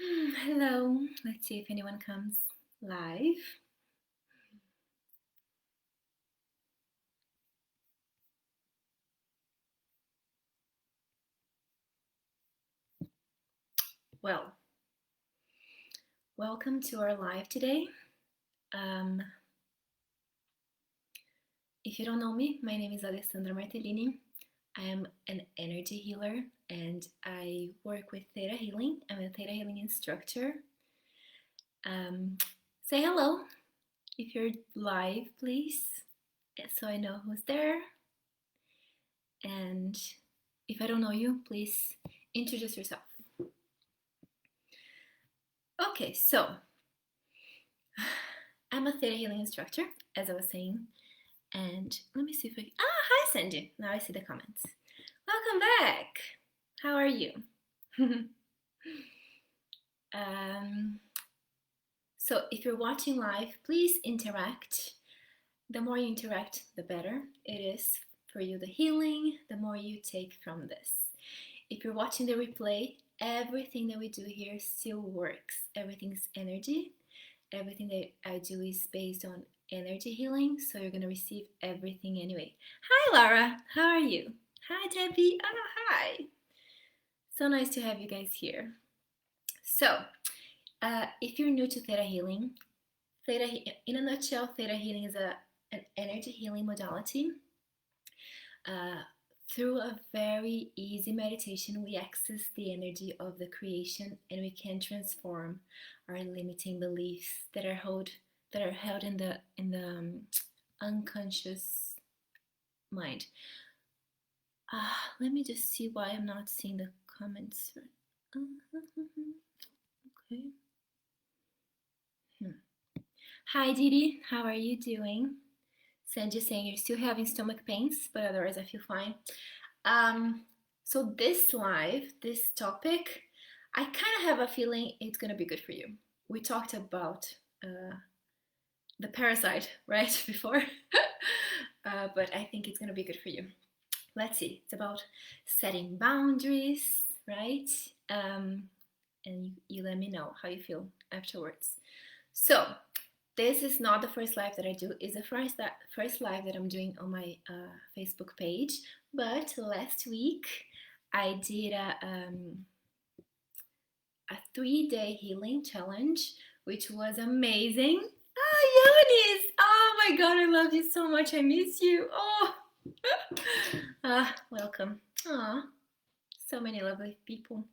Hello, let's see if anyone comes live. Well, welcome to our live today. If you don't know me, my name is Alessandra Martelini. I am an energy healer and I work with ThetaHealing. I'm a ThetaHealing instructor. Say hello if you're live, please, so I know who's there. And if I don't know you, please introduce yourself. Okay, so I'm a Theta Healing instructor, as I was saying, and let me see if I. Hi Sandy! Now I see the comments. Welcome back! How are you? So if you're watching live, please interact. The more you interact, the better it is for you, the healing, the more you take from this. If you're watching the replay, everything that we do here still works. Everything's energy. Everything that I do is based on energy healing, so you're going to receive everything anyway. Hi, Laura. How are you? Hi, Debbie. Oh, hi. So nice to have you guys here. So, if you're new to Theta Healing, in a nutshell, Theta Healing is an energy healing modality. Through a very easy meditation, we access the energy of the creation and we can transform our limiting beliefs that are held in the unconscious mind. Let me just see why I'm not seeing the comments. Okay. Hi Didi, how are you doing? Sandy saying you're still having stomach pains, but otherwise I feel fine. So this live, this topic, I kind of have a feeling it's gonna be good for you. We talked about the parasite right before, but I think it's gonna be good for you. Let's see. It's about setting boundaries, right? And you let me know how you feel afterwards. So this is not the first live that I do. It's the first live that I'm doing on my Facebook page. But last week I did a 3-day healing challenge, which was amazing. Yonis! Oh my god, I love you so much. I miss you. Oh, welcome. So many lovely people.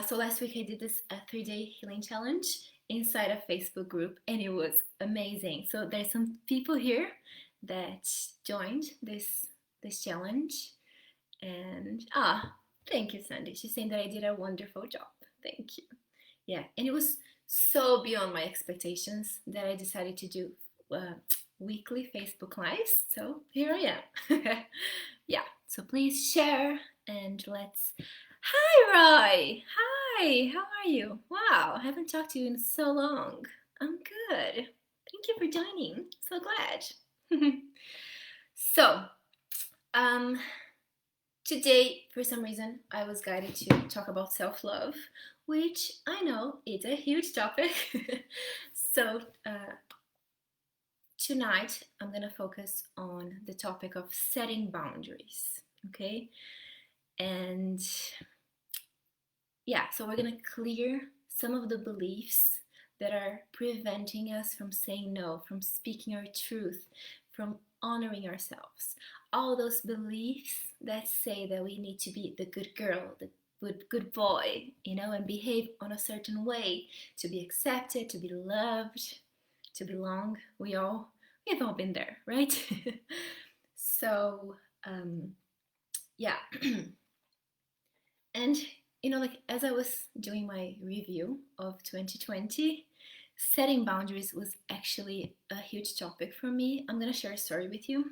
So last week I did this 3-day healing challenge inside a Facebook group, and it was amazing. So there's some people here that joined this challenge, and thank you, Sandy. She's saying that I did a wonderful job. Thank you. Yeah, and it was so beyond my expectations that I decided to do weekly Facebook lives. So here I am. Yeah, so please share and let's. Hi, Roy. Hi, how are you? Wow, I haven't talked to you in so long. I'm good. Thank you for joining. So glad. So, today, for some reason, I was guided to talk about self-love, which I know is a huge topic. So, tonight, I'm going to focus on the topic of setting boundaries, okay? And yeah, so we're going to clear some of the beliefs that are preventing us from saying no, from speaking our truth, from honoring ourselves. All those beliefs that say that we need to be the good girl, the good boy, and behave on a certain way to be accepted, to be loved, to belong. We've all been there, right? So, yeah. And like as I was doing my review of 2020, setting boundaries was actually a huge topic for me. I'm gonna share a story with you.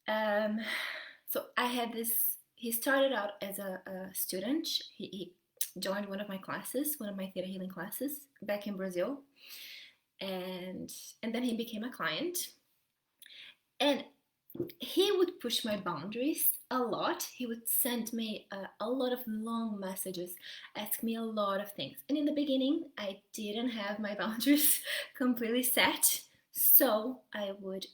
So I had this. He started out as a student. He joined one of my classes, one of my Theta Healing classes back in Brazil, and then he became a client. And he would push my boundaries a lot. He would send me a lot of long messages, ask me a lot of things. And in the beginning, I didn't have my boundaries completely set. So I would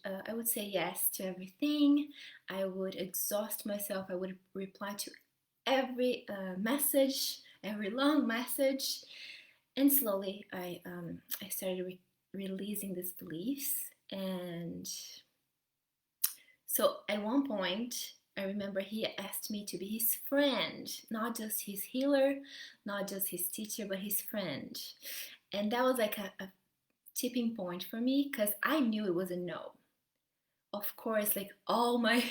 say yes to everything. I would exhaust myself. I would reply to every message, every long message. And slowly, I started releasing these beliefs. And so at one point, I remember he asked me to be his friend, not just his healer, not just his teacher, but his friend. And that was like a tipping point for me because I knew it was a no. Of course, like all my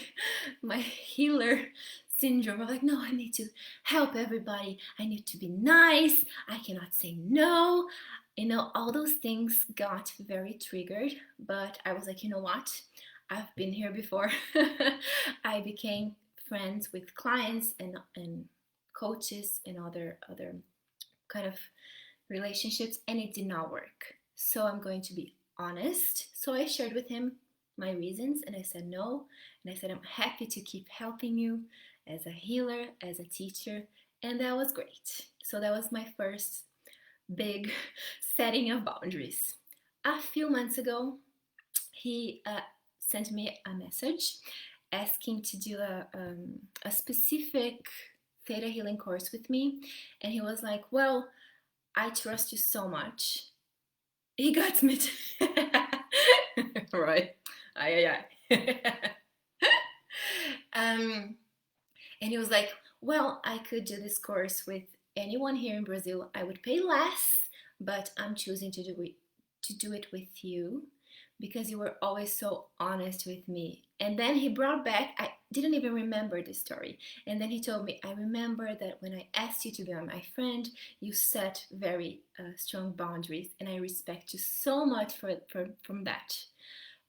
my healer syndrome, I'm like, no, I need to help everybody. I need to be nice. I cannot say no. You know, all those things got very triggered, but I was like, you know what? I've been here before. I became friends with clients and coaches and other kind of relationships, and it did not work. So I'm going to be honest. So I shared with him my reasons, and I said no. And I said, I'm happy to keep helping you as a healer, as a teacher. And that was great. So that was my first big setting of boundaries. A few months ago, he sent me a message asking to do a specific theta healing course with me. And he was like, well, I trust you so much. He got me to right. Ay, ay, ay. And he was like, well, I could do this course with anyone here in Brazil. I would pay less, but I'm choosing to do it with you because you were always so honest with me. And then he brought back, I didn't even remember this story. And then he told me, I remember that when I asked you to be my friend, you set very strong boundaries, and I respect you so much from that.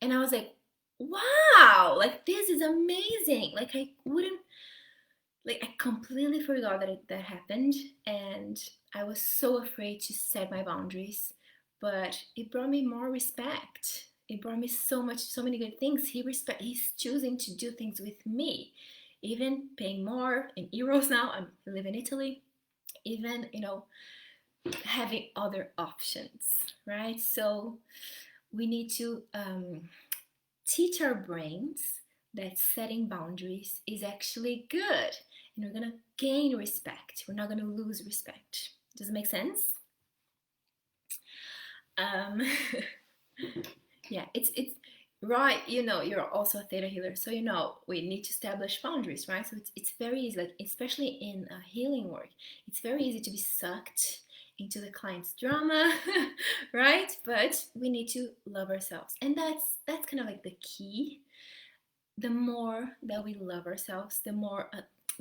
And I was like, wow, like this is amazing. Like I wouldn't, like I completely forgot that happened, and I was so afraid to set my boundaries, but it brought me more respect. It brought me so many good things. He's choosing to do things with me, even paying more in euros now. I live in Italy. Even having other options, right? So we need to teach our brains that setting boundaries is actually good, and we're gonna gain respect. We're not gonna lose respect. Does it make sense? Um, yeah, it's right. You're also a theta healer, so we need to establish boundaries, right? So it's very easy, like especially in healing work, it's very easy to be sucked into the client's drama, right? But we need to love ourselves, and that's kind of like the key. The more that we love ourselves, the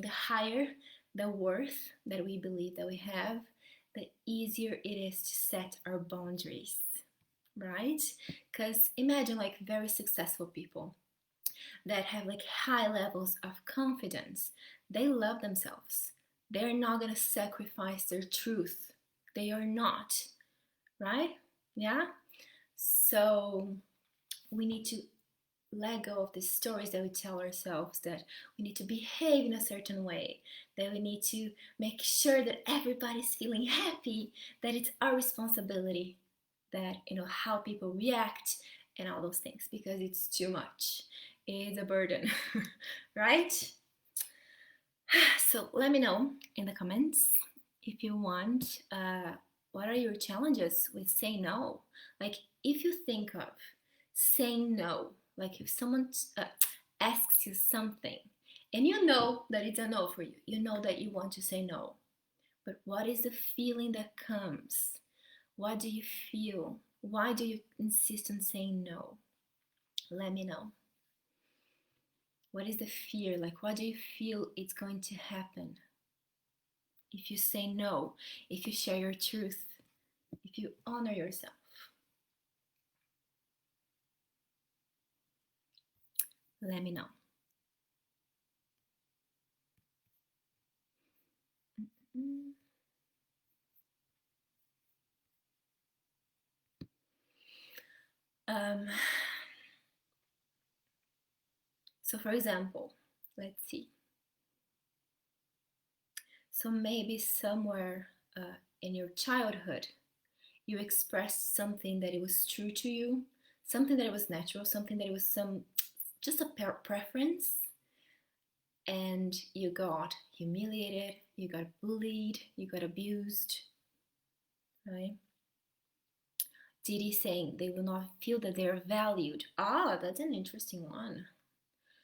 higher the worth that we believe that we have, the easier it is to set our boundaries, right? Because imagine like very successful people that have like high levels of confidence. They love themselves. They're not going to sacrifice their truth. They are not, right? Yeah? So we need to let go of the stories that we tell ourselves, that we need to behave in a certain way, that we need to make sure that everybody's feeling happy, that it's our responsibility, that how people react and all those things, because it's too much. It's a burden, right? So let me know in the comments if you want. What are your challenges with saying no? Like, if you think of saying no, like if someone asks you something and you know that it's a no for you, you know that you want to say no, but what is the feeling that comes? What do you feel? Why do you insist on saying no? Let me know. What is the fear? Like, what do you feel it's going to happen if you say no, if you share your truth, if you honor yourself? Let me know. Um, So for example, let's see. So maybe somewhere in your childhood, you expressed something that it was true to you, something that it was natural, something that it was just a preference, and you got humiliated, you got bullied, you got abused, right? Didi saying they will not feel that they are valued. Ah, that's an interesting one.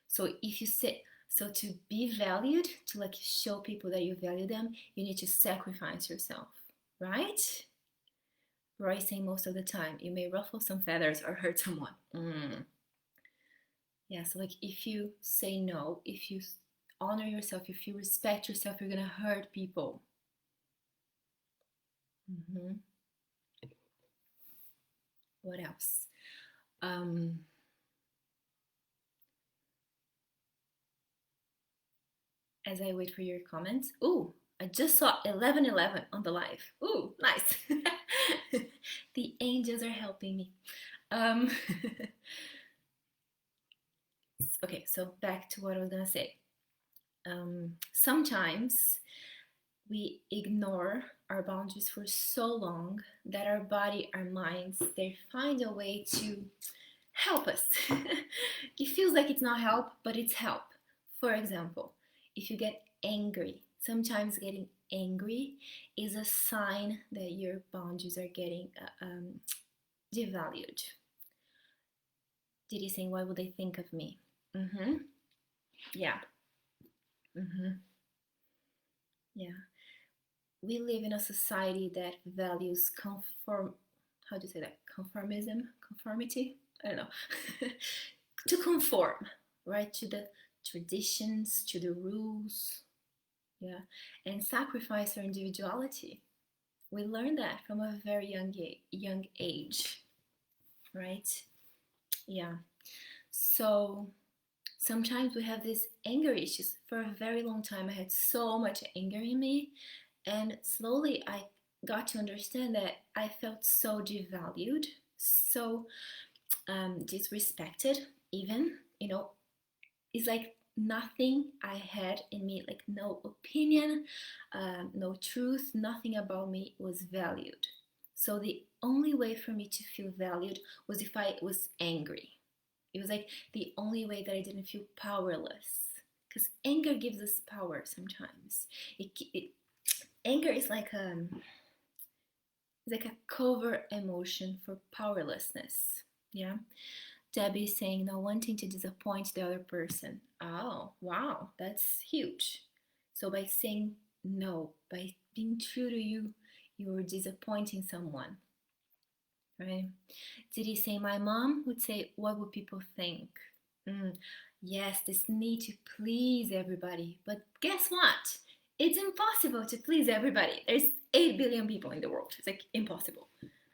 So if you say, so to be valued, to like show people that you value them, you need to sacrifice yourself, right? Roy saying most of the time, you may ruffle some feathers or hurt someone. Yeah, so like if you say no, if you honor yourself, if you respect yourself, you're gonna hurt people. What else? As I wait for your comments. Ooh, I just saw 11:11 on the live. Ooh, nice. The angels are helping me. Okay, so back to what I was gonna say. Sometimes we ignore our boundaries for so long that our body, our minds, they find a way to help us. It feels like it's not help, but it's help. For example, if you get angry, sometimes getting angry is a sign that your boundaries are getting devalued. Did he say, what would they think of me? Yeah. Yeah. We live in a society that values how do you say that? Conformity? I don't know. To conform, right? To the traditions, to the rules, yeah, and sacrifice our individuality. We learn that from a very young age, right? Yeah. So sometimes we have these anger issues. For a very long time, I had so much anger in me, and slowly I got to understand that I felt so devalued, so disrespected, even, it's like nothing I had in me, like no opinion, no truth, nothing about me was valued. So the only way for me to feel valued was if I was angry. It was like the only way that I didn't feel powerless. Because anger gives us power sometimes. Anger is like it's like a covert emotion for powerlessness. Yeah. Debbie saying not wanting to disappoint the other person. Oh, wow, that's huge. So by saying no, by being true to you, you're disappointing someone, right? Did he say my mom would say, what would people think? Yes, this need to please everybody. But guess what? It's impossible to please everybody. There's 8 billion people in the world. It's like impossible.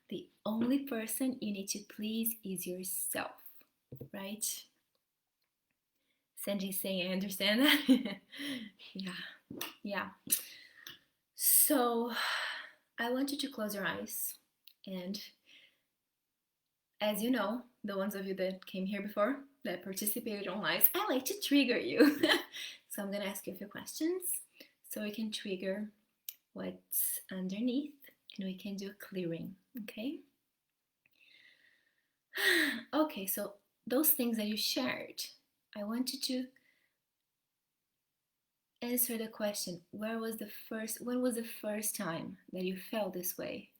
The only person you need to please is yourself, right? Sanji's saying, I understand that. Yeah. So I want you to close your eyes. And as you know, the ones of you that came here before, that participated on lives, I like to trigger you. So I'm going to ask you a few questions so we can trigger what's underneath and we can do a clearing, okay? Okay, so those things that you shared, I want you to answer the question, when was the first time that you felt this way?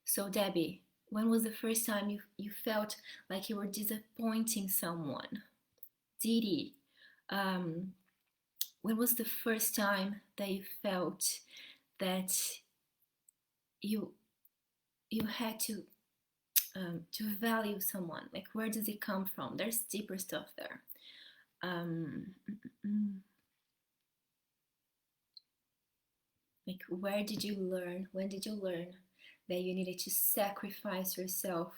So Debbie, when was the first time you felt like you were disappointing someone? Didi, when was the first time that you felt that you had to value someone? Like, where does it come from? There's deeper stuff there. Like, where did you learn? When did you learn that you needed to sacrifice yourself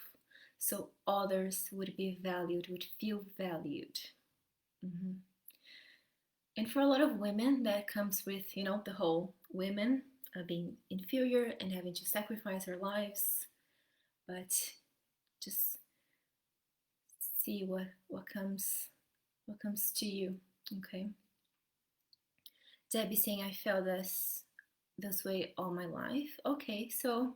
so others would be valued, would feel valued? And for a lot of women, that comes with, the whole women being inferior and having to sacrifice our lives. But just see what comes What comes to you? Okay. Debbie saying I felt this way all my life. Okay, so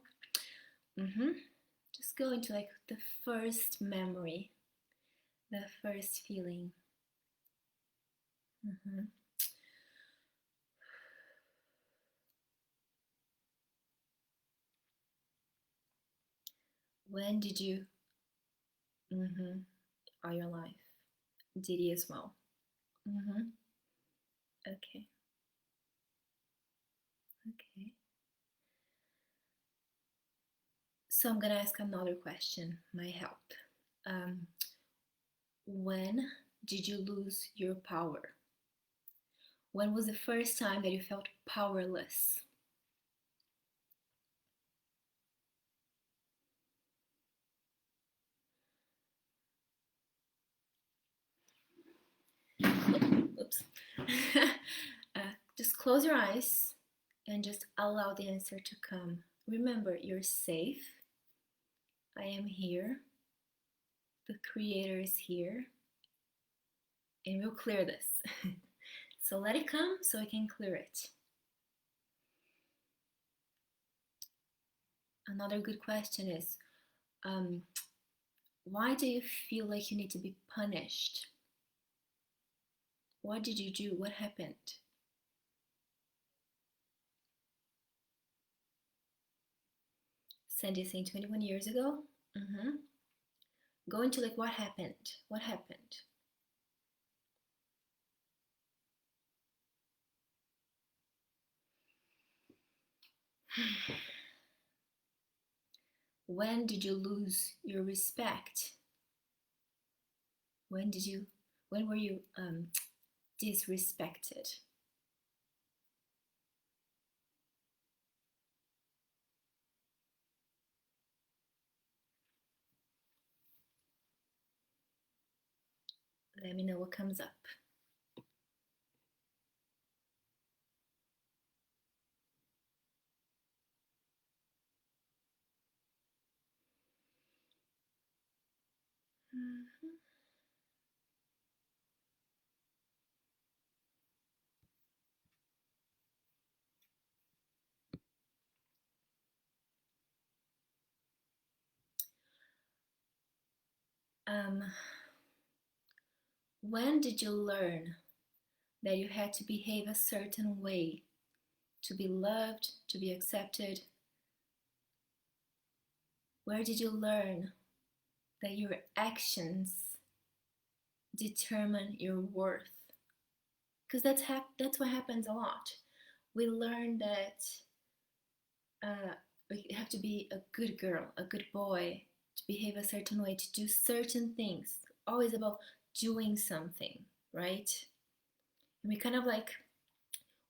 just go into like the first memory, the first feeling. When did you all your life? Did you as well? Okay. Okay. So I'm gonna ask another question. Might help. Um, when did you lose your power? When was the first time that you felt powerless? Oops. Just close your eyes and just allow the answer to come. Remember, you're safe. I am here. The Creator is here. And we'll clear this. So let it come so I can clear it. Another good question is, why do you feel like you need to be punished? What did you do? What happened? Sandy is saying 21 years ago. Go into like what happened? What happened? When did you lose your respect? When were you disrespected? Let me know what comes up. When did you learn that you had to behave a certain way to be loved, to be accepted? Where did you learn that your actions determine your worth? Because that's what happens a lot. We learn that we have to be a good girl, a good boy, to behave a certain way, to do certain things. Always about doing something, right? And we kind of like,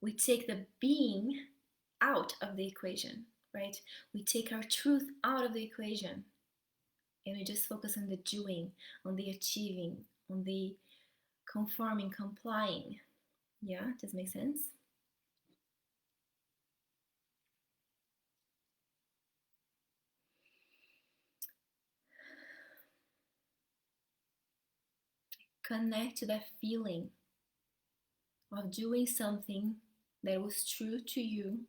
we take the being out of the equation, right? We take our truth out of the equation and we just focus on the doing, on the achieving, on the conforming, complying. Yeah, does it make sense? Connect to that feeling of doing something that was true to you,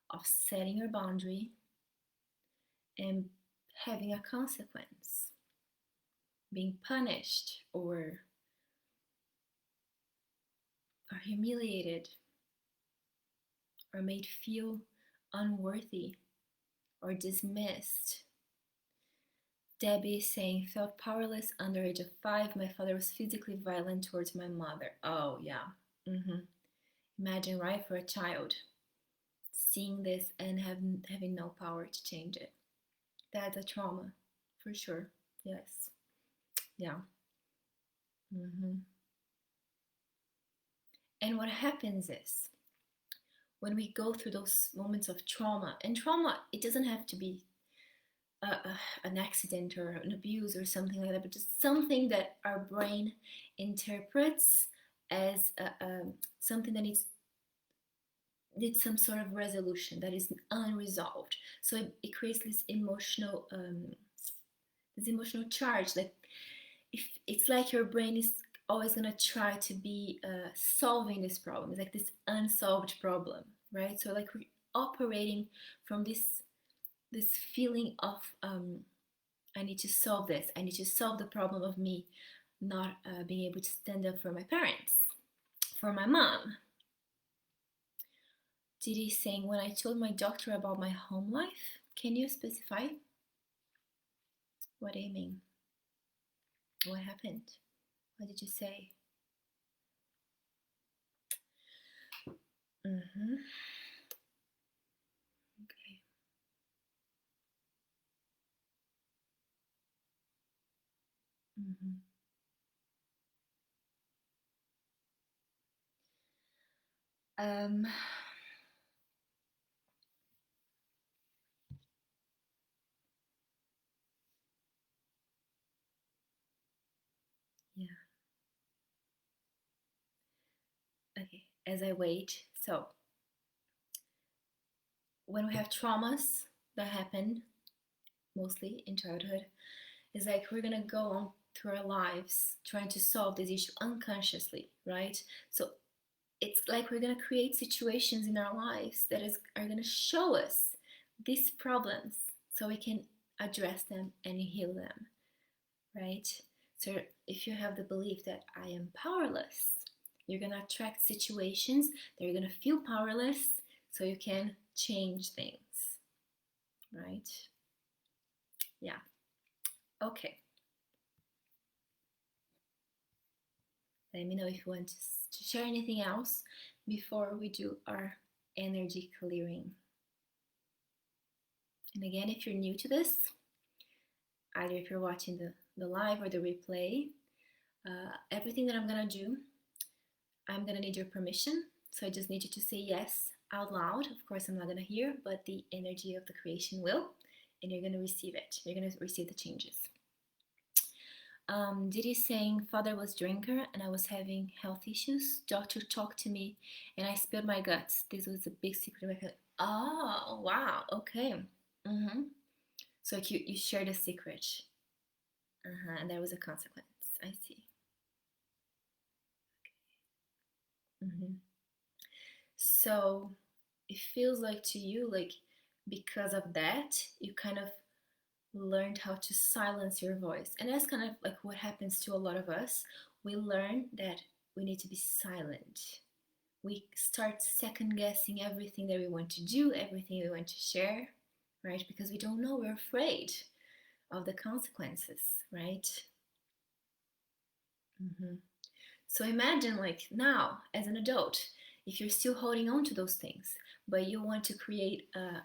of setting your boundary and having a consequence, being punished or humiliated or made feel unworthy or dismissed. Debbie is saying, felt powerless under age of 5. My father was physically violent towards my mother. Oh, yeah. Imagine, right, for a child, seeing this and having no power to change it. That's a trauma, for sure. Yes. Yeah. And what happens is, when we go through those moments of trauma, and trauma, it doesn't have to be an accident or an abuse or something like that, but just something that our brain interprets as something that needs some sort of resolution that is unresolved. So it creates this emotional charge that if it's like your brain is always gonna try to be solving this problem. It's like this unsolved problem, right? So like we're operating from this feeling of I need to solve this. I need to solve the problem of me not being able to stand up for my parents, for my mom. Didi saying, when I told my doctor about my home life, can you specify? What do you mean? What happened? What did you say? Mm-hmm. Okay. Mm-hmm. Um, yeah. Okay. As I wait, so when we have traumas that happen mostly in childhood, it's like we're gonna go on through our lives trying to solve this issue unconsciously, right? So it's like we're gonna create situations in our lives that are gonna show us these problems so we can address them and heal them, right? So if you have the belief that I am powerless, you're gonna attract situations that you're gonna feel powerless so you can change things, right? Yeah. Okay. Let me know if you want to share anything else before we do our energy clearing. And again, if you're new to this, either if you're watching the live or the replay, everything that I'm gonna do, I'm gonna need your permission. So I just need you to say yes out loud. Of course, I'm not gonna hear, but the energy of the creation will, and you're gonna receive it. You're gonna receive the changes. Didi saying, father was drinker and I was having health issues. Doctor talked to me and I spilled my guts. This was a big secret of my family. Oh, wow. Okay. Mm-hmm. So you shared a secret. Uh-huh. And there was a consequence. I see. Mm-hmm. So it feels like to you, like because of that, you kind of learned how to silence your voice. And that's kind of like what happens to a lot of us. We learn that we need to be silent. We start second guessing everything that we want to do, everything we want to share, right? Because we don't know, we're afraid of the consequences, right? Mm-hmm. So imagine, like now, as an adult, if you're still holding on to those things, but you want to create a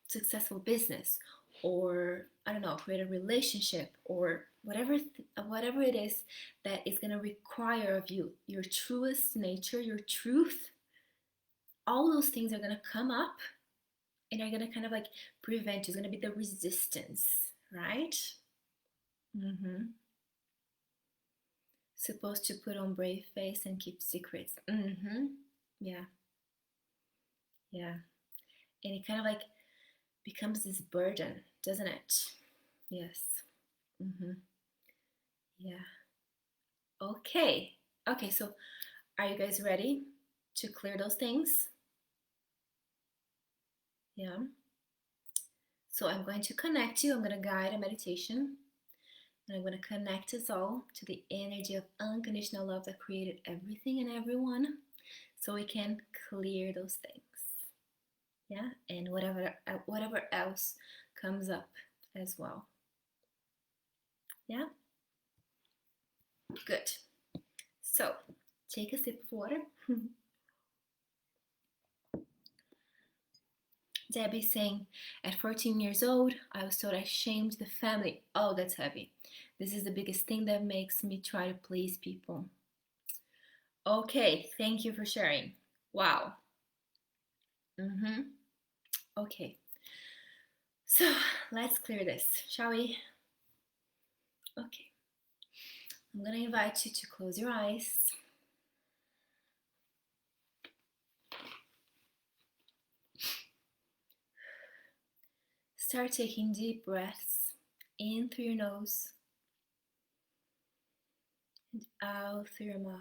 successful business, or I don't know, create a relationship, or whatever it is that is going to require of you your truest nature, your truth, all those things are going to come up and are going to kind of like prevent you. It's going to be the resistance, right? Mm-hmm. Supposed to put on brave face and keep secrets. Mm-hmm. Yeah, yeah. And it kind of like becomes this burden, doesn't it? Yes. Mm-hmm. Yeah. Okay. Okay, so are you guys ready to clear those things? Yeah. So I'm going to connect you. I'm going to guide a meditation. And I'm going to connect us all to the energy of unconditional love that created everything and everyone so we can clear those things. Yeah, and whatever else comes up as well. Yeah, good. So take a sip of water. Debbie saying, at 14 years old, I was told I shamed the family. Oh, that's heavy. This is the biggest thing that makes me try to please people. Okay, thank you for sharing. Wow. Mm-hmm. Okay. So let's clear this, shall we? Okay. I'm gonna invite you to close your eyes. Start taking deep breaths in through your nose and out through your mouth.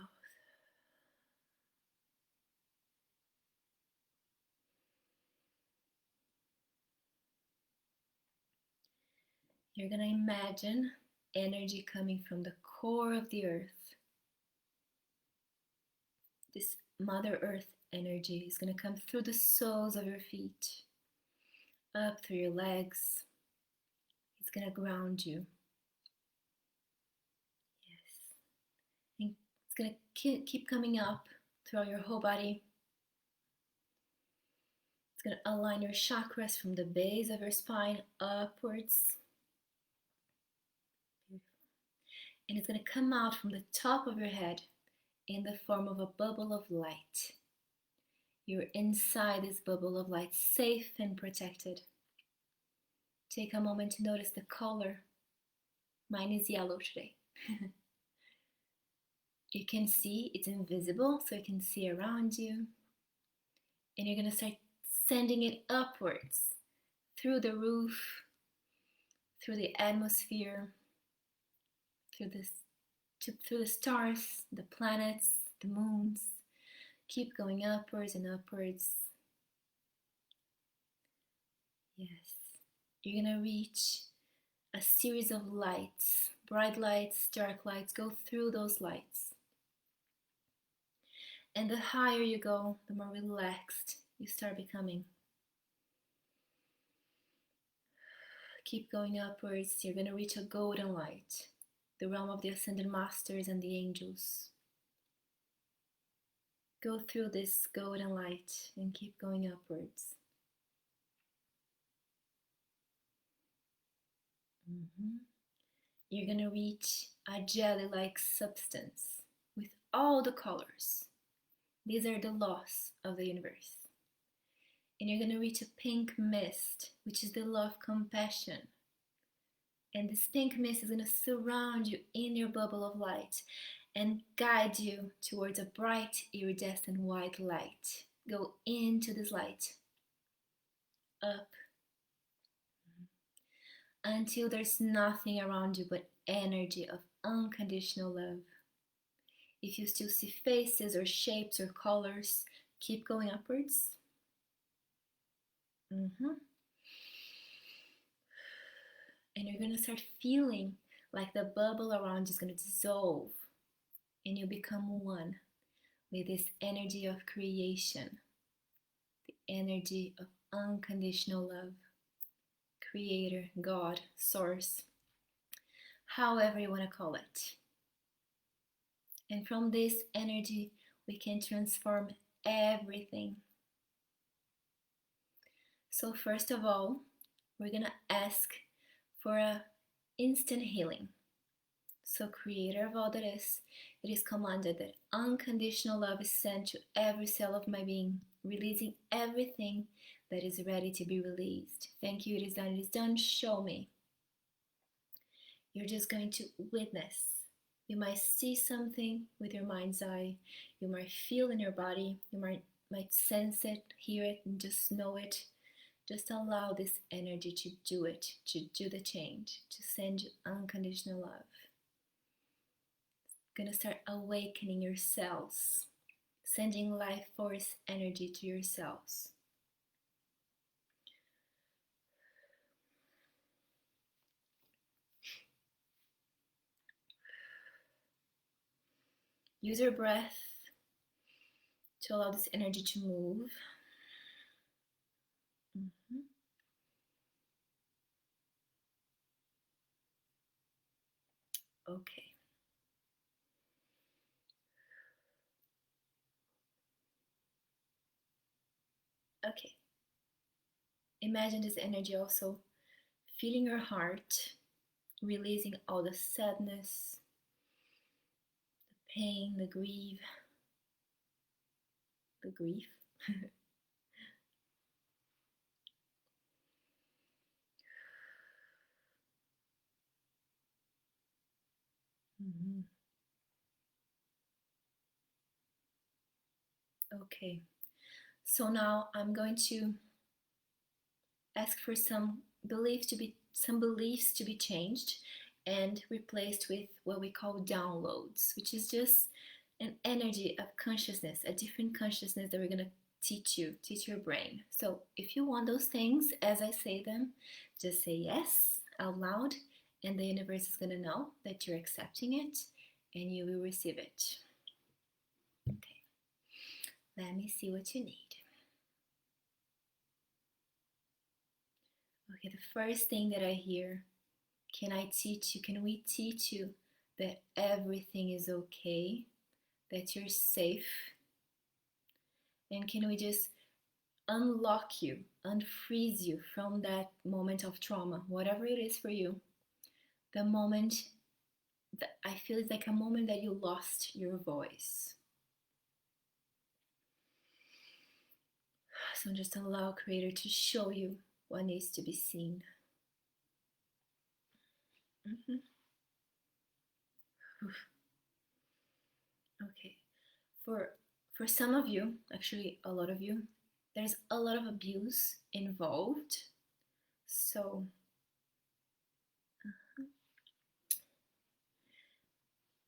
You're going to imagine energy coming from the core of the earth. This Mother Earth energy is going to come through the soles of your feet, up through your legs. It's going to ground you. Yes. And it's going to keep coming up throughout your whole body. It's going to align your chakras from the base of your spine upwards. And it's going to come out from the top of your head in the form of a bubble of light. You're inside this bubble of light, safe and protected. Take a moment to notice the color. Mine is yellow today. You can see it's invisible, so you can see around you. And you're going to start sending it upwards through the roof, through the atmosphere, through the stars, the planets, the moons. Keep going upwards and upwards. Yes. You're going to reach a series of lights, bright lights, dark lights. Go through those lights. And the higher you go, the more relaxed you start becoming. Keep going upwards. You're going to reach a golden light, the realm of the ascended masters and the angels. Go through this golden light and keep going upwards. You're going to reach a jelly-like substance with all the colors. These are the laws of the universe. And you're going to reach a pink mist, which is the law of compassion. And this pink mist is going to surround you in your bubble of light and guide you towards a bright, iridescent white light. Go into this light, up, until there's nothing around you but energy of unconditional love. If you still see faces or shapes or colors, keep going upwards. And you're going to start feeling like the bubble around you is going to dissolve and you become one with this energy of creation, the energy of unconditional love, creator, God, source, however you want to call it. And from this energy, we can transform everything. So first of all, we're going to ask for an instant healing. So creator of all that is, it is commanded that unconditional love is sent to every cell of my being, releasing everything that is ready to be released. Thank you, it is done, it is done, show me. You're just going to witness. You might see something with your mind's eye, you might feel in your body, you might sense it, hear it, and just know it. Just allow this energy to do it, to do the change, to send you unconditional love. It's gonna start awakening your cells, sending life force energy to your cells. Use your breath to allow this energy to move. Okay. Okay. Imagine this energy also filling your heart, releasing all the sadness, the pain, the grief. Okay, so now I'm going to ask for some beliefs to be changed, and replaced with what we call downloads, which is just an energy of consciousness, a different consciousness that we're going to teach your brain. So if you want those things as I say them, just say yes out loud, and the universe is going to know that you're accepting it and you will receive it. Okay, let me see what you need. Okay, the first thing that I hear, can we teach you that everything is okay, that you're safe, and can we just unlock you, unfreeze you from that moment of trauma, whatever it is for you, the moment that I feel it's like a moment that you lost your voice. So just allow Creator to show you what needs to be seen. Okay, for some of you, actually a lot of you, there's a lot of abuse involved. So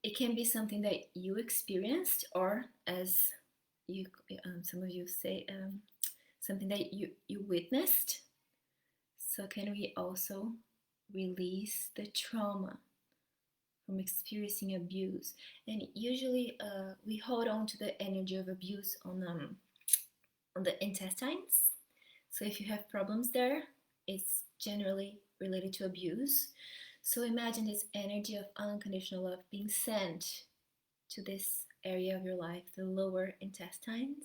it can be something that you experienced, or as you some of you say, something that you witnessed. So can we also release the trauma from experiencing abuse? And usually we hold on to the energy of abuse on the intestines. So if you have problems there, it's generally related to abuse. So imagine this energy of unconditional love being sent to this area of your life, the lower intestines,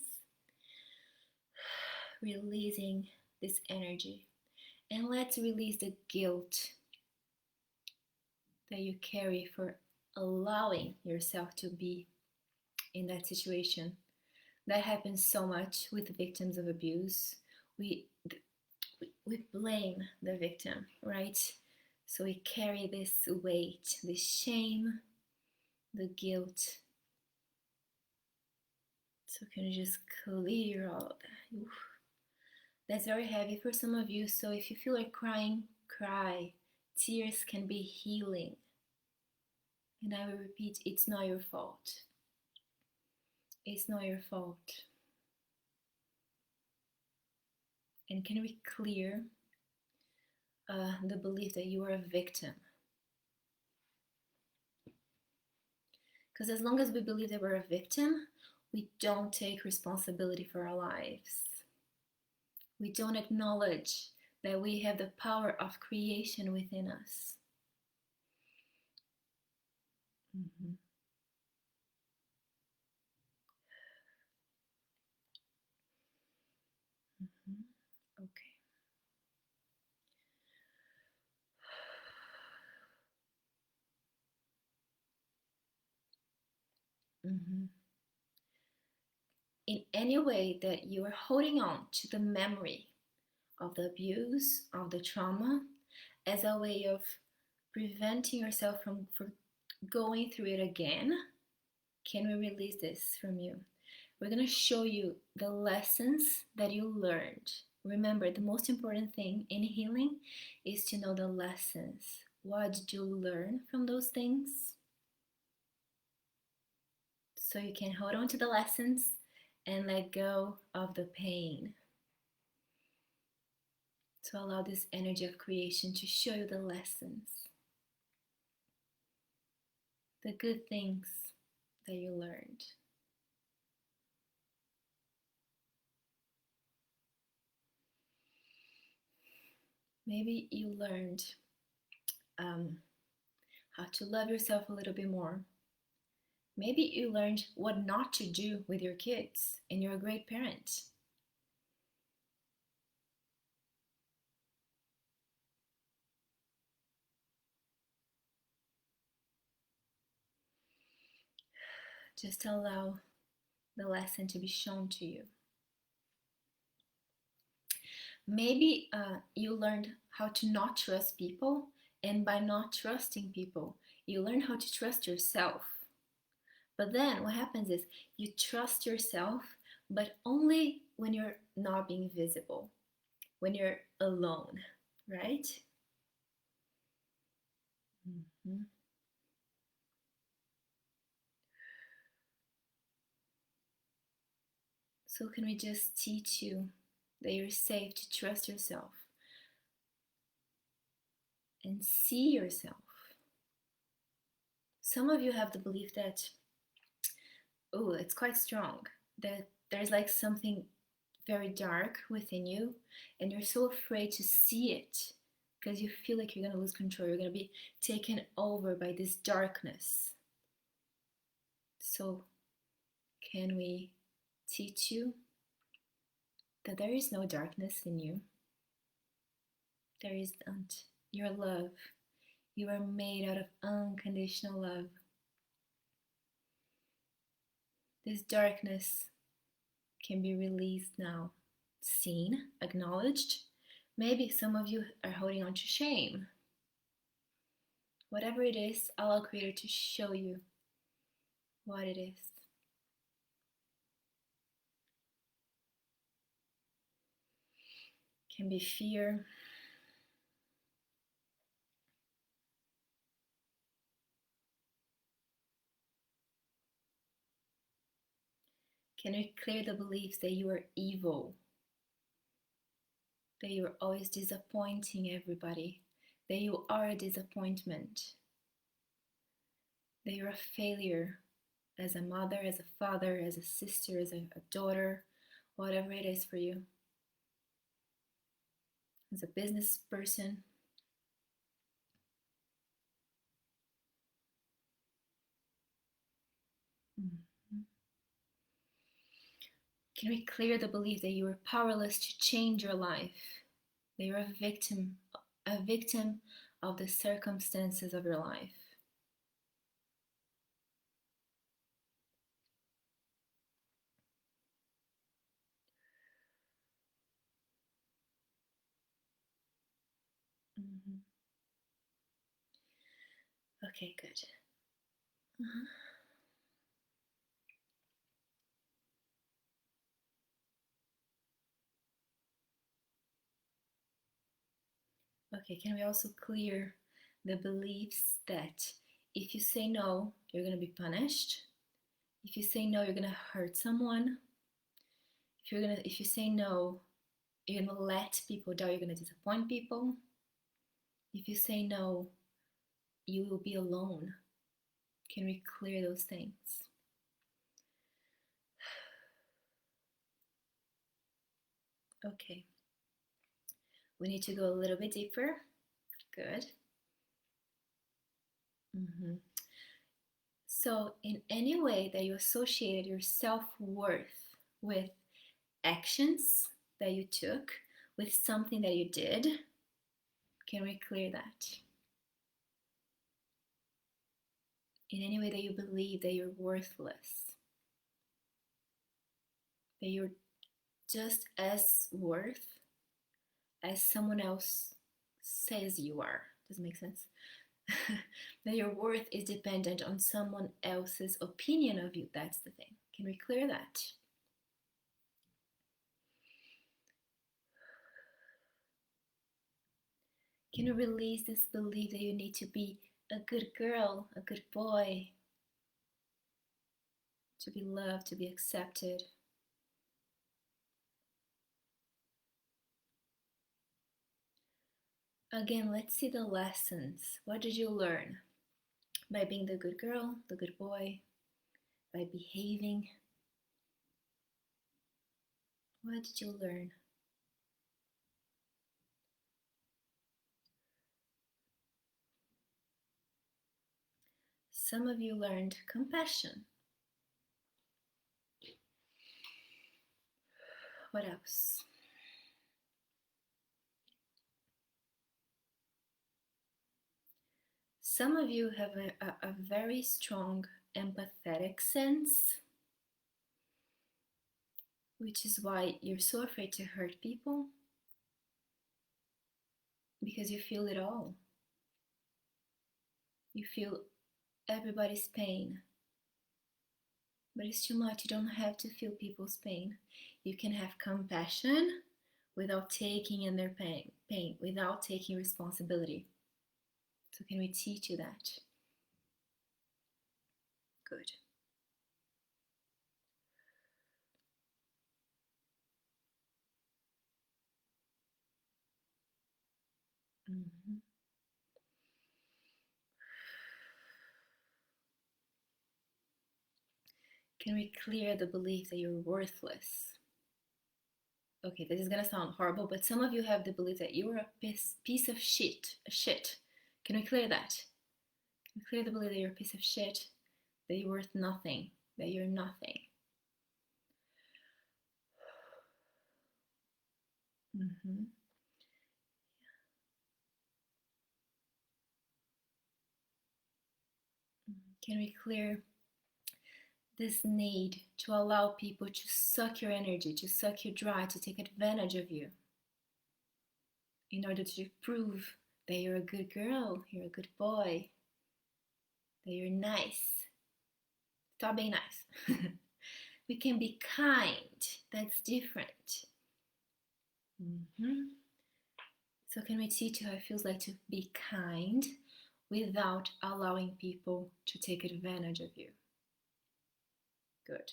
releasing this energy. And let's release the guilt that you carry for allowing yourself to be in that situation. That happens so much with victims of abuse. We blame the victim, right? So we carry this weight, this shame, the guilt. So can you just clear all that? Oof. That's very heavy for some of you. So if you feel like crying, cry. Tears can be healing. And I will repeat, it's not your fault. It's not your fault. And can we clear the belief that you are a victim? Because as long as we believe that we're a victim, we don't take responsibility for our lives. We don't acknowledge that we have the power of creation within us. Mm-hmm. Mm-hmm. Okay. Mm-hmm. In any way that you are holding on to the memory of the abuse, of the trauma, as a way of preventing yourself from going through it again, can we release this from you? We're going to show you the lessons that you learned. Remember, the most important thing in healing is to know the lessons. What did you learn from those things? So you can hold on to the lessons and let go of the pain. So allow this energy of creation to show you the lessons, the good things that you learned. Maybe you learned how to love yourself a little bit more. Maybe you learned what not to do with your kids, and you're a great parent. Just allow the lesson to be shown to you. Maybe you learned how to not trust people, and by not trusting people, you learn how to trust yourself. But then what happens is you trust yourself, but only when you're not being visible, when you're alone, right? Mm-hmm. So can we just teach you that you're safe to trust yourself and see yourself? Some of you have the belief that, oh, it's quite strong, that there's like something very dark within you, and you're so afraid to see it because you feel like you're going to lose control, you're going to be taken over by this darkness. So, can we teach you that there is no darkness in you? There isn't. You're love. You are made out of unconditional love. This darkness can be released now, seen, acknowledged. Maybe some of you are holding on to shame. Whatever it is, allow Creator to show you what it is. Can be fear. Can we clear the beliefs that you are evil, that you are always disappointing everybody, that you are a disappointment, that you're a failure as a mother, as a father, as a sister, as a daughter, whatever it is for you, as a business person. Mm-hmm. Can we clear the belief that you are powerless to change your life, that you're a victim of the circumstances of your life? Mm-hmm. Okay, good. Uh-huh. Okay, can we also clear the beliefs that if you say no, you're going to be punished? If you say no, you're going to hurt someone? If you say no, you're going to let people down, you're going to disappoint people? If you say no, you will be alone. Can we clear those things? Okay. We need to go a little bit deeper. Good. Mm-hmm. So, in any way that you associated your self-worth with actions that you took, with something that you did, can we clear that? In any way that you believe that you're worthless, that you're just as worth as someone else says you are. Does it make sense? That your worth is dependent on someone else's opinion of you. That's the thing. Can we clear that? Can you release this belief that you need to be a good girl, a good boy, to be loved, to be accepted? Again, let's see the lessons. What did you learn by being the good girl, the good boy, by behaving? What did you learn? Some of you learned compassion. What else? Some of you have a very strong empathetic sense, which is why you're so afraid to hurt people, because you feel it all. You feel everybody's pain, but it's too much. You don't have to feel people's pain. You can have compassion without taking in their pain, without taking responsibility. So can we teach you that? Good. Mm-hmm. Can we clear the belief that you're worthless? Okay, this is gonna sound horrible, but some of you have the belief that you're a piece of shit. Can we clear that? Can we clear the belief that you're a piece of shit, that you're worth nothing, that you're nothing? Mm-hmm. Can we clear this need to allow people to suck your energy, to suck you dry, to take advantage of you in order to prove that you're a good girl, you're a good boy, that you're nice? Stop being nice. We can be kind. That's different. Mm-hmm. So can we teach you how it feels like to be kind without allowing people to take advantage of you? Good.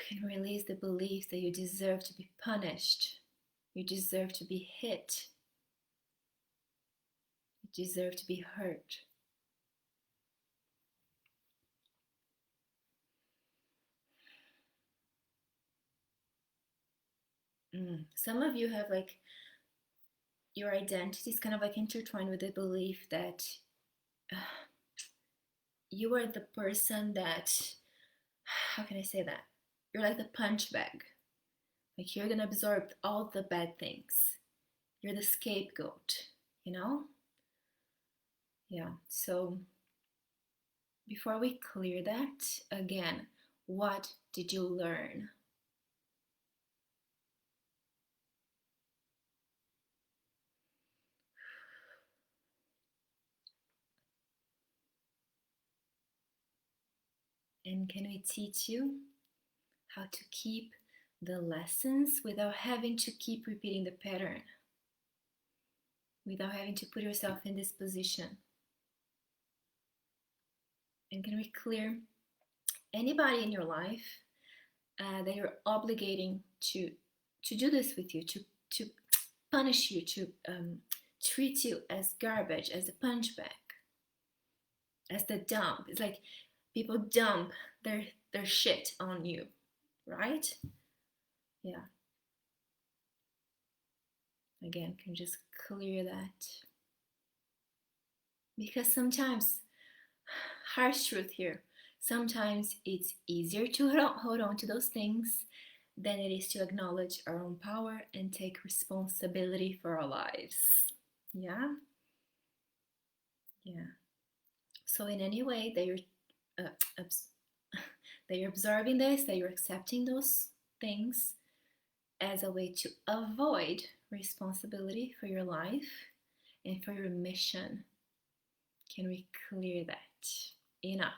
Can release the belief that you deserve to be punished. You deserve to be hit. You deserve to be hurt. Some of you have like your identity is kind of like intertwined with the belief that uh, you are the person that, how can I say that? You're like the punch bag. Like you're gonna absorb all the bad things. You're the scapegoat, you know? Yeah. So before we clear that, again, what did you learn? And can we teach you how to keep the lessons without having to keep repeating the pattern, without having to put yourself in this position? And can we clear anybody in your life that you're obligating to do this with you, to punish you, to treat you as garbage, as a punch bag, as the dump? It's like people dump their shit on you, right? Yeah. Again, can just clear that. Because sometimes, harsh truth here, sometimes it's easier to hold on to those things than it is to acknowledge our own power and take responsibility for our lives. Yeah? Yeah. So in any way that you're uh, that you're observing this, that you're accepting those things as a way to avoid responsibility for your life and for your mission, can we clear that? Enough.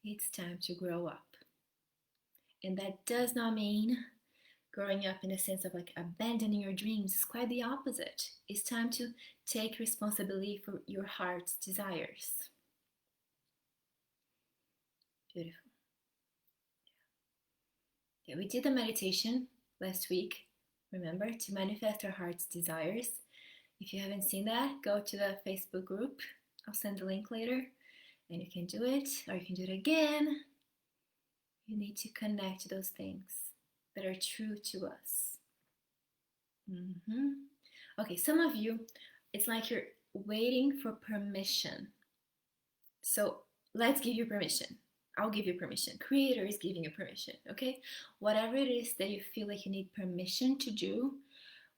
It's time to grow up. And that does not mean growing up in a sense of like abandoning your dreams. It's quite the opposite. It's time to take responsibility for your heart's desires. Beautiful. Okay, we did the meditation last week, remember, to manifest our heart's desires. If you haven't seen that, go to the Facebook group. I'll send the link later and you can do it, or you can do it again. You need to connect to those things that are true to us. Okay, some of you, it's like you're waiting for permission. So let's give you permission. I'll give you permission. Creator is giving you permission, okay? Whatever it is that you feel like you need permission to do,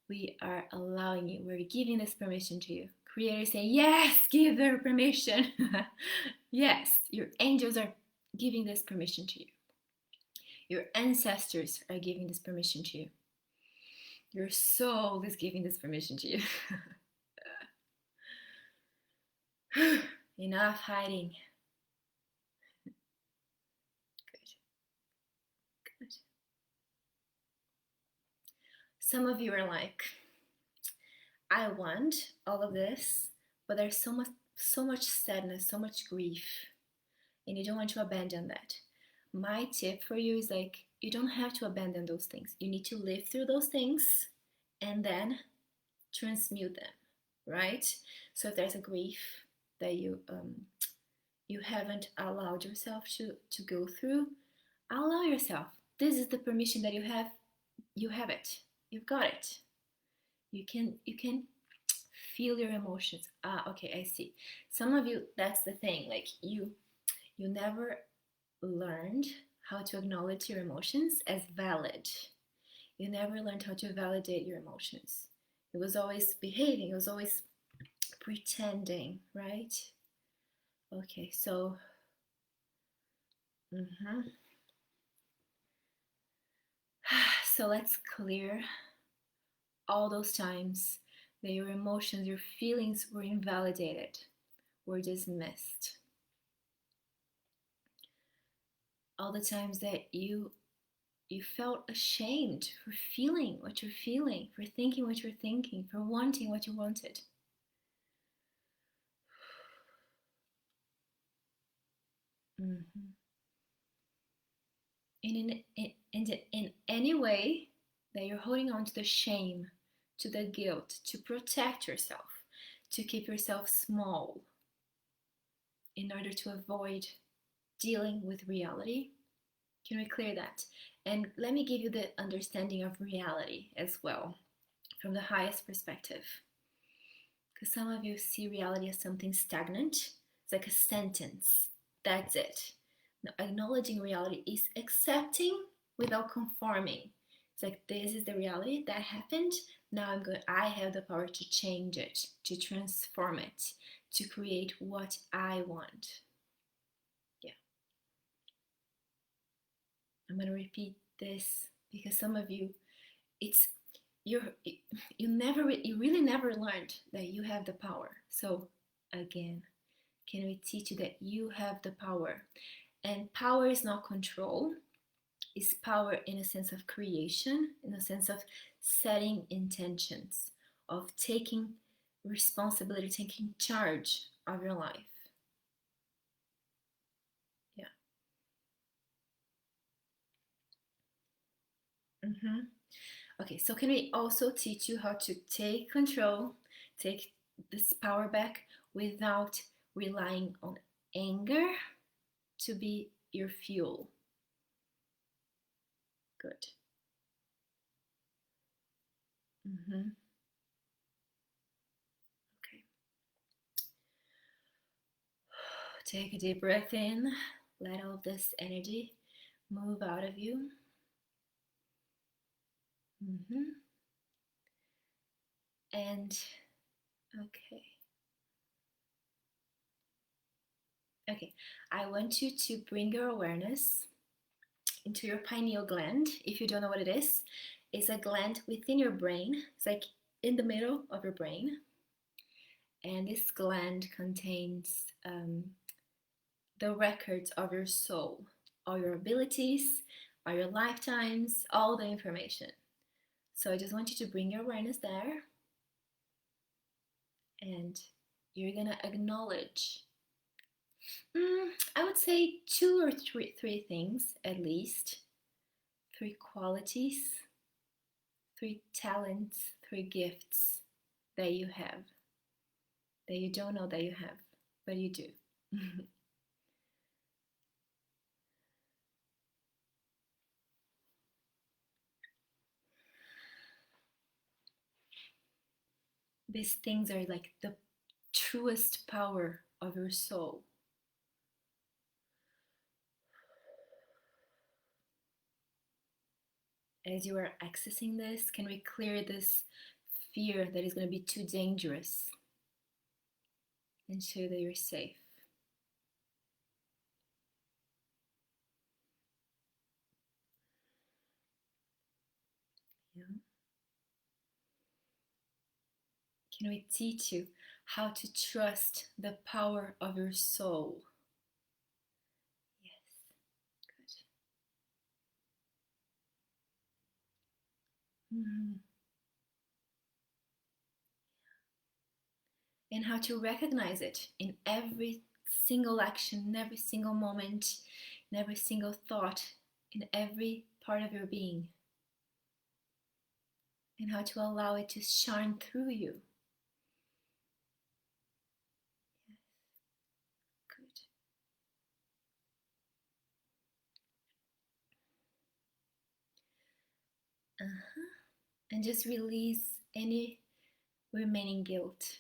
we are allowing you. We're giving this permission to you. Creator is saying, yes, give her permission. Yes, your angels are giving this permission to you. Your ancestors are giving this permission to you. Your soul is giving this permission to you. Enough hiding. Good. Good. Some of you are like, I want all of this, but there's so much sadness, so much grief, and you don't want to abandon that. My tip for you is like, you don't have to abandon those things. You need to live through those things and then transmute them, right? So if there's a grief that you haven't allowed yourself to go through, allow yourself. This is the permission that you have. You have it. You've got it. You can feel your emotions. Ah, okay, I see. Some of you, that's the thing. Like you never learned how to acknowledge your emotions as valid. You never learned how to validate your emotions. It was always behaving. It was always pretending, right? Okay, so so let's clear all those times that your emotions, your feelings were invalidated, were dismissed. All the times that you felt ashamed for feeling what you're feeling, for thinking what you're thinking, for wanting what you wanted. Mm-hmm. And in any way that you're holding on to the shame, to the guilt, to protect yourself, to keep yourself small in order to avoid dealing with reality, can we clear that? And let me give you the understanding of reality as well, from the highest perspective. Because some of you see reality as something stagnant. It's like a sentence. That's it. Now, acknowledging reality is accepting without conforming. It's like, this is the reality that happened. Now I have the power to change it, to transform it, to create what I want. Yeah. I'm going to repeat this because some of you, it's you really never learned that you have the power. So again, can we teach you that you have the power? And power is not control. It's power in a sense of creation, in a sense of setting intentions, of taking responsibility, taking charge of your life. Yeah. Okay, so can we also teach you how to take control, take this power back without relying on anger to be your fuel? Good. Okay. Take a deep breath in. Let all of this energy move out of you. And okay. Okay, I want you to bring your awareness into your pineal gland. If you don't know what it is, it's a gland within your brain. It's like in the middle of your brain. And this gland contains the records of your soul, all your abilities, all your lifetimes, all the information. So I just want you to bring your awareness there, and you're gonna acknowledge, I would say two or three things at least, three qualities, three talents, three gifts that you have, that you don't know that you have, but you do. These things are like the truest power of your soul. As you are accessing this, can we clear this fear that is going to be too dangerous and show that you're safe? Yeah. Can we teach you how to trust the power of your soul. Yes, good. And how to recognize it in every single action, in every single moment, in every single thought, in every part of your being, and how to allow it to shine through you. Yes, good. Uh-huh. And just release any remaining guilt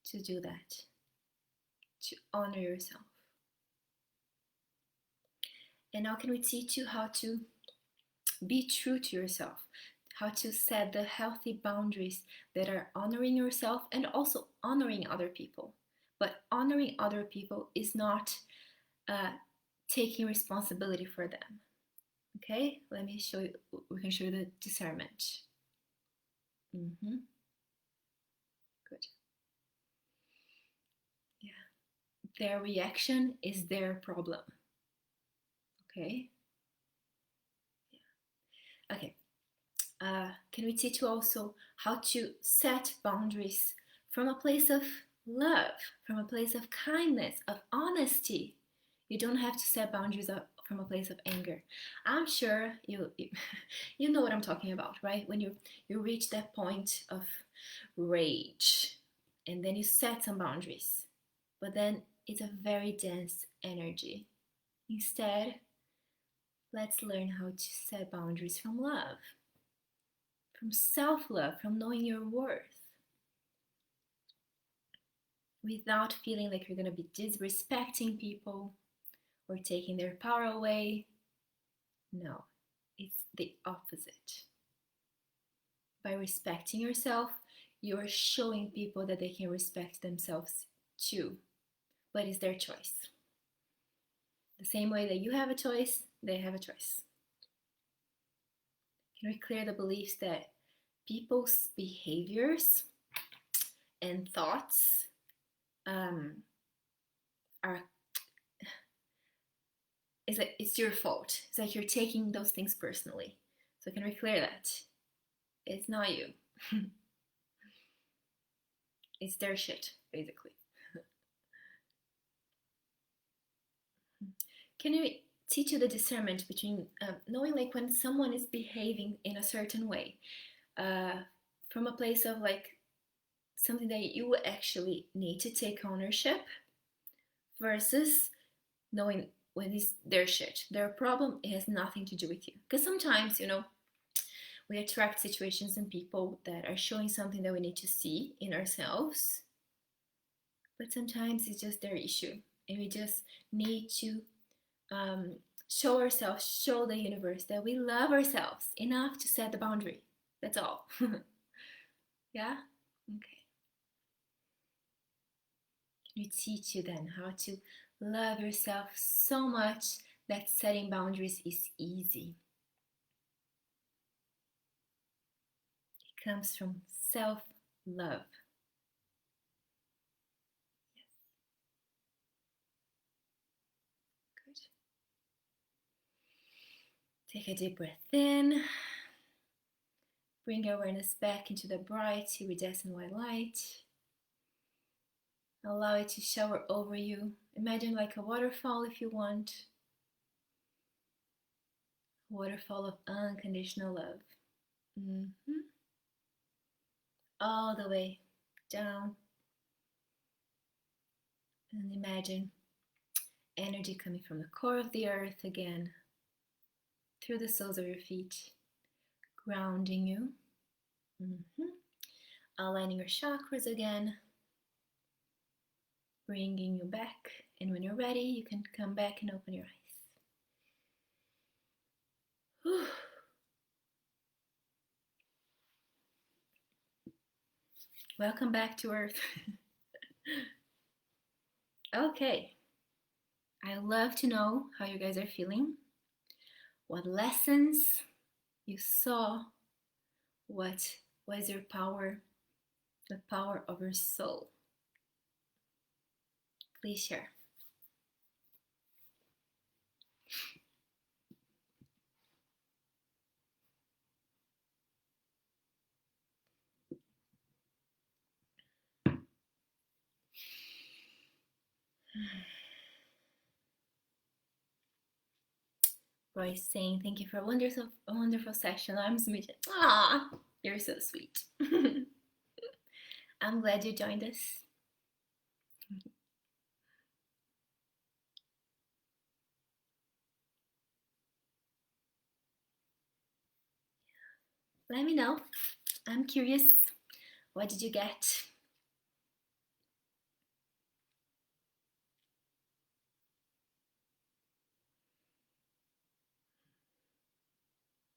to do that, to honor yourself. And now can we teach you how to be true to yourself, how to set the healthy boundaries that are honoring yourself and also honoring other people. But honoring other people is not uh, taking responsibility for them. Okay, let me show you, we can show you the discernment. Mm-hmm. Good. Yeah. Their reaction is their problem. Okay. Yeah. Okay. Can we teach you also how to set boundaries from a place of love, from a place of kindness, of honesty? You don't have to set boundaries from a place of anger. I'm sure you know what I'm talking about, right? When you reach that point of rage, and then you set some boundaries, but then it's a very dense energy. Instead, let's learn how to set boundaries from love, from self love, from knowing your worth, without feeling like you're going to be disrespecting people or taking their power away. No, it's the opposite. By respecting yourself, you are showing people that they can respect themselves too, but it's their choice. The same way that you have a choice, they have a choice. Can we clear the beliefs that people's behaviors and thoughts are it's like it's your fault. It's like you're taking those things personally. So can we clear that? It's not you. It's their shit, basically. Can we teach you the discernment between knowing like when someone is behaving in a certain way uh, from a place of like something that you actually need to take ownership versus knowing when it's their shit, their problem, it has nothing to do with you. Because sometimes, we attract situations and people that are showing something that we need to see in ourselves, but sometimes it's just their issue, and we just need to um, show ourselves, show the universe that we love ourselves enough to set the boundary. That's all. Yeah? Okay. We teach you then how to love yourself so much that setting boundaries is easy. It comes from self-love. Yes. Good. Take a deep breath in. Bring your awareness back into the bright, iridescent white light. Allow it to shower over you. Imagine like a waterfall if you want. A waterfall of unconditional love. Mm-hmm. All the way down. And imagine energy coming from the core of the earth again, through the soles of your feet, grounding you. Mm-hmm. Aligning your chakras again, bringing you back. And when you're ready, you can come back and open your eyes. Whew. Welcome back to Earth. Okay, I love to know how you guys are feeling, what lessons you saw, what was your power, the power of your soul. Please share. Roy saying, thank you for a wonderful session. I'm smitten. Ah, you're so sweet. I'm glad you joined us. Let me know. I'm curious. What did you get?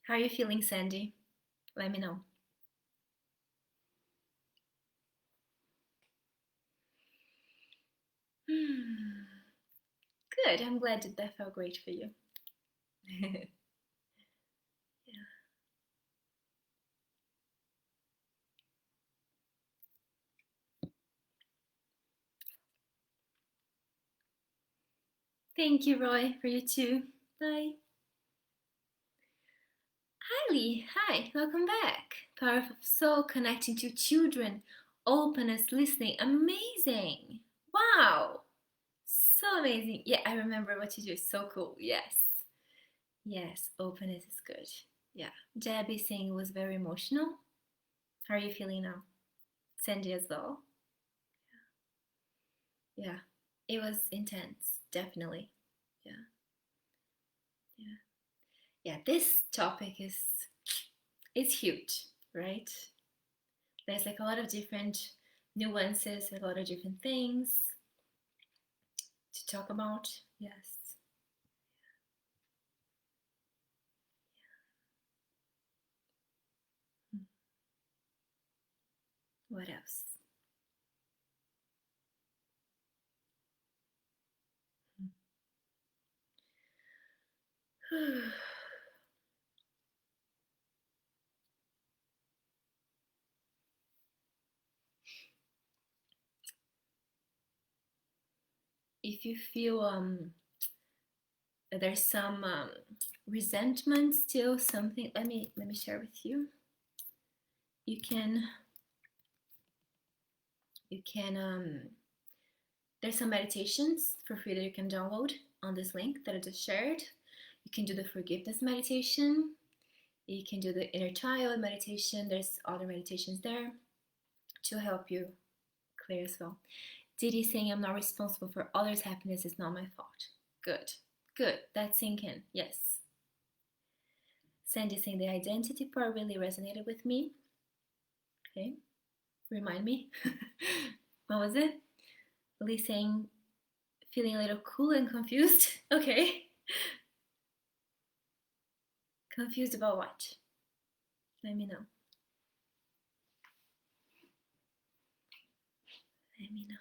How are you feeling, Sandy? Let me know. Good. I'm glad that felt great for you. Yeah. Thank you, Roy, for you too. Bye. Hi, Lee. Hi. Welcome back. Powerful soul connecting to children. Openness, listening. Amazing. Wow. So amazing. Yeah, I remember what you do. So cool. Yes. Yes, openness is good. Yeah. Debbie saying it was very emotional. How are you feeling now? Sandy as well. Yeah. It was intense, definitely. Yeah. Yeah. Yeah, this topic is huge, right? There's like a lot of different nuances, a lot of different things to talk about. Yes. What else? If you feel there's some resentment still, something, let me share with you. You can there's some meditations for free that you can download on this link that I just shared. You can do the forgiveness meditation. You can do the inner child meditation. There's other meditations there to help you clear as well. Didi saying, I'm not responsible for others' happiness, it's not my fault. Good. Good. That's sinking. Yes. Sandy saying, the identity part really resonated with me. Okay. Remind me. What was it? Lee saying, feeling a little cool and confused. Okay. Confused about what? Let me know. Let me know.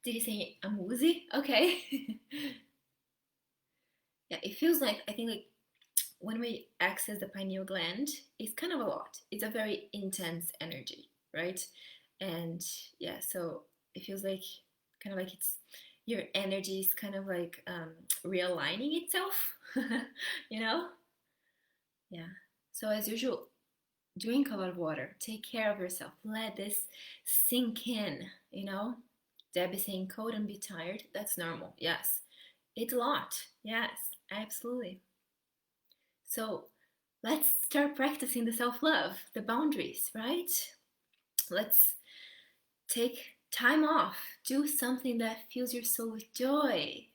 Did he say I'm woozy? Okay. Yeah, it feels like, I think, like when we access the pineal gland, it's kind of a lot. It's a very intense energy, right? And yeah, so it feels like kind of like it's your energy is kind of like realigning itself, you know? Yeah. So as usual, drink a lot of water. Take care of yourself. Let this sink in, you know? Debbie saying cold and be tired. That's normal. Yes. It's a lot. Yes, absolutely. So let's start practicing the self love, the boundaries, right? Let's take time off. Do something that fills your soul with joy,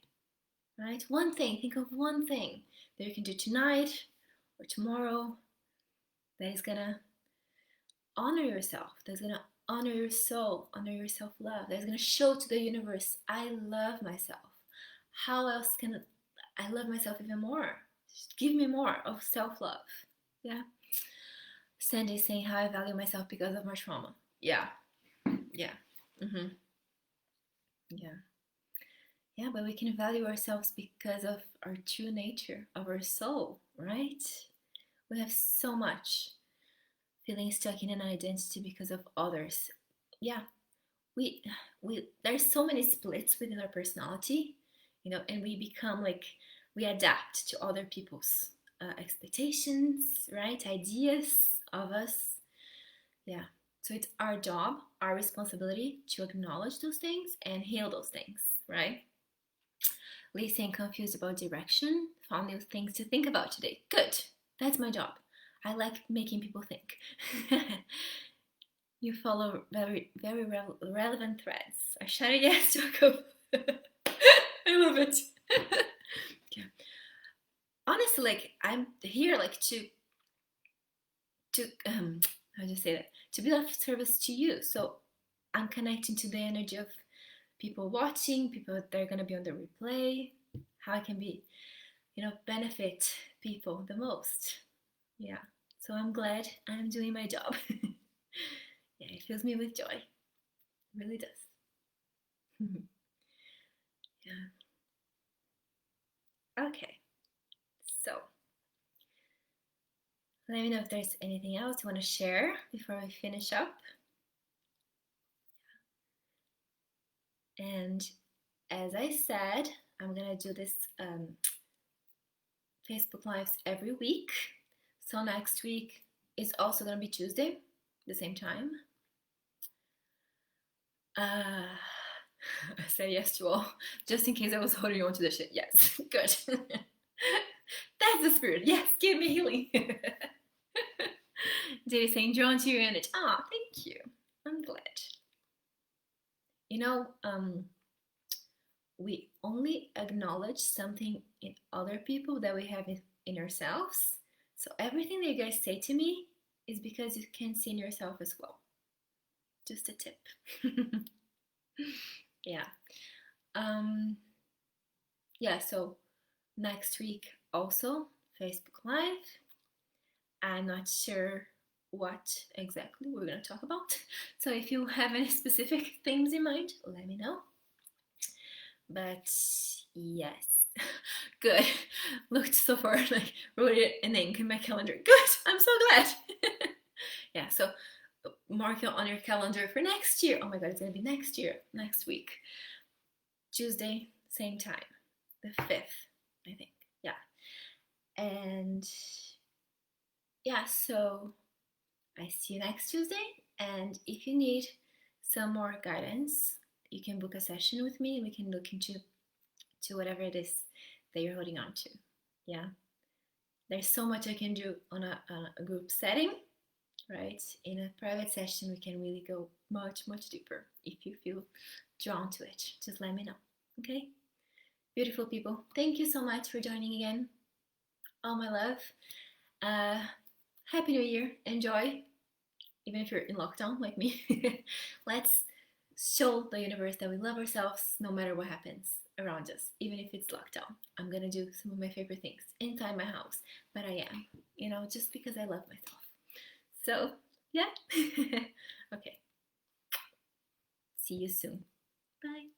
right? One thing, think of one thing that you can do tonight or tomorrow that is gonna honor yourself, that's gonna honor your soul, honor your self love, that's gonna show to the universe, I love myself. How else can I love myself even more? Just give me more of self love. Yeah. Sandy is saying how I value myself because of my trauma. Yeah. Yeah. Mm-hmm. Yeah. Yeah, but we can value ourselves because of our true nature, of our soul, right? We have so much feeling stuck in an identity because of others. Yeah, we there's so many splits within our personality, and we become like we adapt to other people's expectations, right? Ideas of us. Yeah. So it's our job, our responsibility to acknowledge those things and heal those things, right? Listening confused about direction, found new things to think about today. Good. That's my job. I like making people think. You follow very relevant threads. I shouted yes to a couple. I love it. Yeah. Honestly, like I'm here, like to how do you say that? To be of service to you. So I'm connecting to the energy of people watching, people that are gonna be on the replay. How I can be, benefit people the most. Yeah. So I'm glad I'm doing my job. Yeah, it fills me with joy. It really does. Yeah. Okay. So let me know if there's anything else you want to share before we finish up. And as I said, I'm gonna do this Facebook Lives every week. So next week is also gonna be Tuesday, the same time. I said yes to all, just in case I was holding on to the shit. Yes, good. That's the spirit. Yes, give me healing. Did he saying drawn to your energy? Ah, thank you. I'm glad. We only acknowledge something in other people that we have in ourselves. So everything that you guys say to me is because you can see in yourself as well. Just a tip. Yeah. Yeah, so next week also Facebook Live. I'm not sure what exactly we're going to talk about. So if you have any specific things in mind, let me know. But yes, good. Looked so far, like wrote it in ink in my calendar. Good, I'm so glad. Yeah, so mark it on your calendar for next year. Oh my god, it's gonna be next year, next week. Tuesday, same time, the 5th, I think. Yeah. And yeah, so I see you next Tuesday. And if you need some more guidance, you can book a session with me and we can look into whatever it is that you're holding on to. Yeah. There's so much I can do on a group setting, right? In a private session, we can really go much, much deeper if you feel drawn to it. Just let me know, okay? Beautiful people, thank you so much for joining again. All my love. Happy New Year. Enjoy, even if you're in lockdown like me. Let's show the universe that we love ourselves no matter what happens around us, even if it's lockdown. I'm gonna do some of my favorite things inside my house, but I am, just because I love myself. So, yeah. Okay. See you soon. Bye.